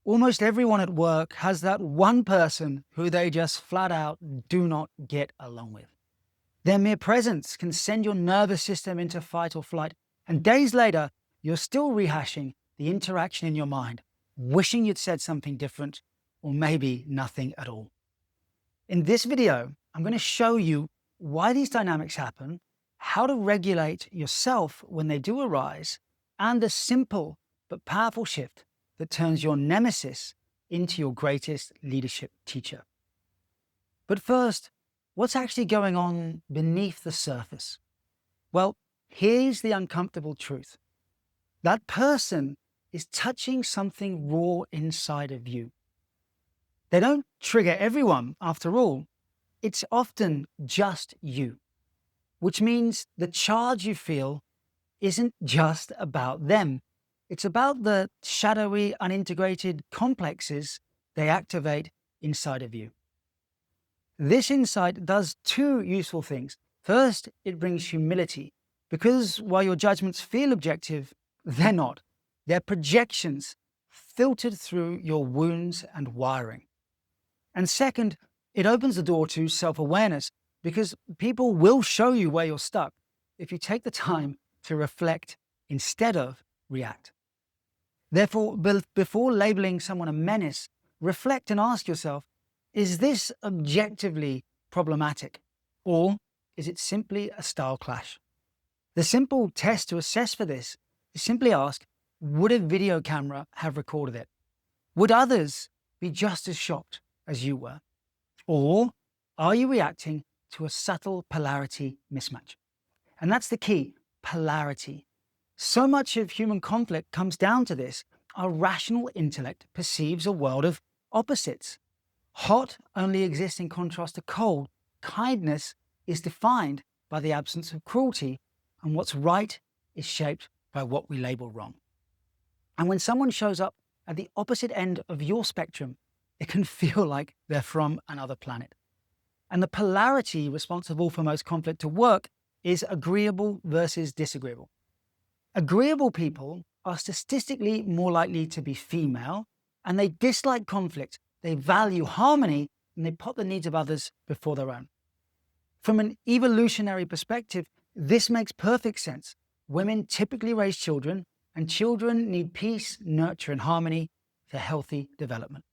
Almost everyone at work has that one person who they just flat out do not get along with. Their mere presence can send your nervous system into fight or flight, and days later, you're still rehashing the interaction in your mind, wishing you'd said something different or maybe nothing at all. In this video, I'm going to show you why these dynamics happen, how to regulate yourself when they do arise, and the simple but powerful shift that turns your nemesis into your greatest leadership teacher. But first, what's actually going on beneath the surface? Well, here's the uncomfortable truth. That person is touching something raw inside of you. They don't trigger everyone, after all. It's often just you, which means the charge you feel isn't just about them. It's about the shadowy, unintegrated complexes they activate inside of you. This insight does two useful things. First, it brings humility, because while your judgments feel objective, they're not. They're projections filtered through your wounds and wiring. And second, it opens the door to self-awareness, because people will show you where you're stuck if you take the time to reflect instead of react. Therefore, before labeling someone a menace, reflect and ask yourself, is this objectively problematic, or is it simply a style clash? The simple test to assess for this is simply ask, would a video camera have recorded it? Would others be just as shocked as you were? Or are you reacting to a subtle polarity mismatch? And that's the key, polarity. So much of human conflict comes down to this. Our rational intellect perceives a world of opposites. Hot only exists in contrast to cold. Kindness is defined by the absence of cruelty, and what's right is shaped by what we label wrong. And when someone shows up at the opposite end of your spectrum, it can feel like they're from another planet. And the polarity responsible for most conflict to work is agreeable versus disagreeable. Agreeable people are statistically more likely to be female, and they dislike conflict. They value harmony, and they put the needs of others before their own. From an evolutionary perspective, this makes perfect sense. Women typically raise children, and children need peace, nurture, and harmony for healthy development.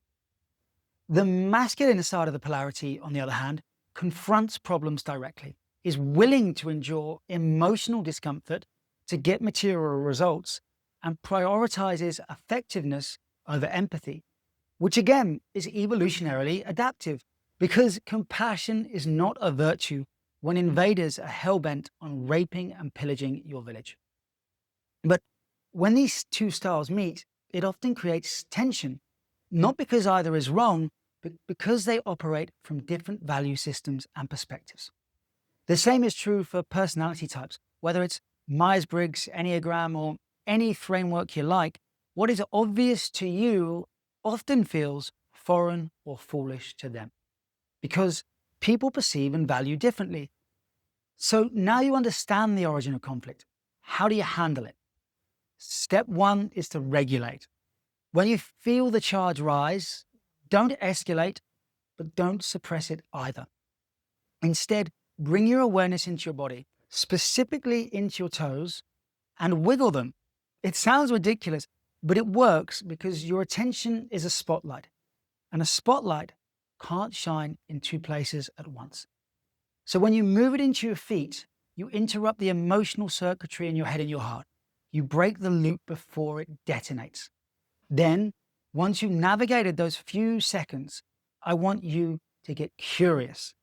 The masculine side of the polarity, on the other hand, confronts problems directly, is willing to endure emotional discomfort to get material results, and prioritizes effectiveness over empathy, which again is evolutionarily adaptive, because compassion is not a virtue when invaders are hell-bent on raping and pillaging your village. But when these two styles meet, it often creates tension, not because either is wrong, but because they operate from different value systems and perspectives. The same is true for personality types, whether it's Myers-Briggs, Enneagram, or any framework you like. What is obvious to you often feels foreign or foolish to them, because people perceive and value differently. So now you understand the origin of conflict. How do you handle it? Step one is to regulate. When you feel the charge rise, don't escalate, but don't suppress it either. Instead, bring your awareness into your body, specifically into your toes, and wiggle them. It sounds ridiculous, but it works because your attention is a spotlight, and a spotlight can't shine in two places at once. So when you move it into your feet, you interrupt the emotional circuitry in your head and your heart. You break the loop before it detonates. Then, once you've navigated those few seconds, I want you to get curious,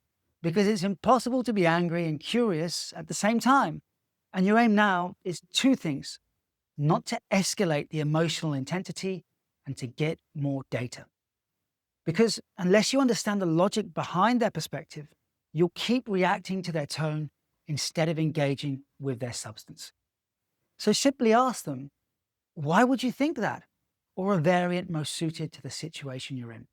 because it's impossible to be angry and curious at the same time. And your aim now is two things: not to escalate the emotional intensity and to get more data. Because unless you understand the logic behind their perspective, you'll keep reacting to their tone instead of engaging with their substance. So simply ask them, why would you think that? Or a variant most suited to the situation you're in.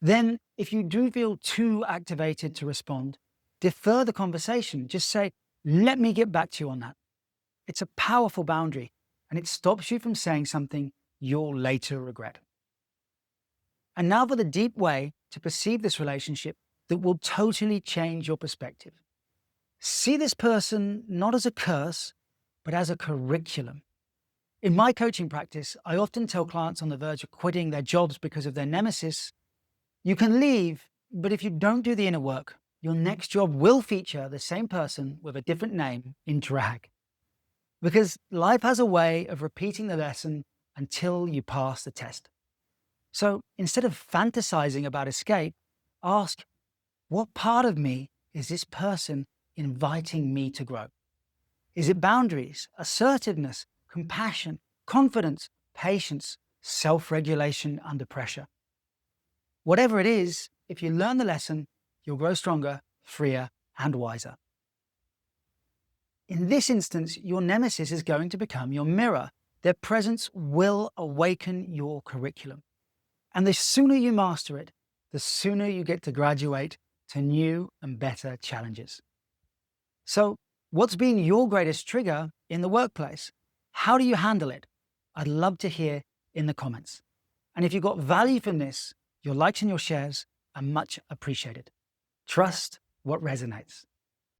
Then, if you do feel too activated to respond, defer the conversation. Just say, let me get back to you on that. It's a powerful boundary, and it stops you from saying something you'll later regret. And now for the deep way to perceive this relationship that will totally change your perspective. See this person not as a curse, but as a curriculum. In my coaching practice, I often tell clients on the verge of quitting their jobs because of their nemesis, you can leave, but if you don't do the inner work, your next job will feature the same person with a different name in drag. Because life has a way of repeating the lesson until you pass the test. So instead of fantasizing about escape, ask, what part of me is this person inviting me to grow? Is it boundaries, assertiveness, compassion, confidence, patience, self-regulation under pressure? Whatever it is, if you learn the lesson, you'll grow stronger, freer, and wiser. In this instance, your nemesis is going to become your mirror. Their presence will awaken your curriculum. And the sooner you master it, the sooner you get to graduate to new and better challenges. So, what's been your greatest trigger in the workplace? How do you handle it? I'd love to hear in the comments. And if you got value from this, your likes and your shares are much appreciated. Trust what resonates.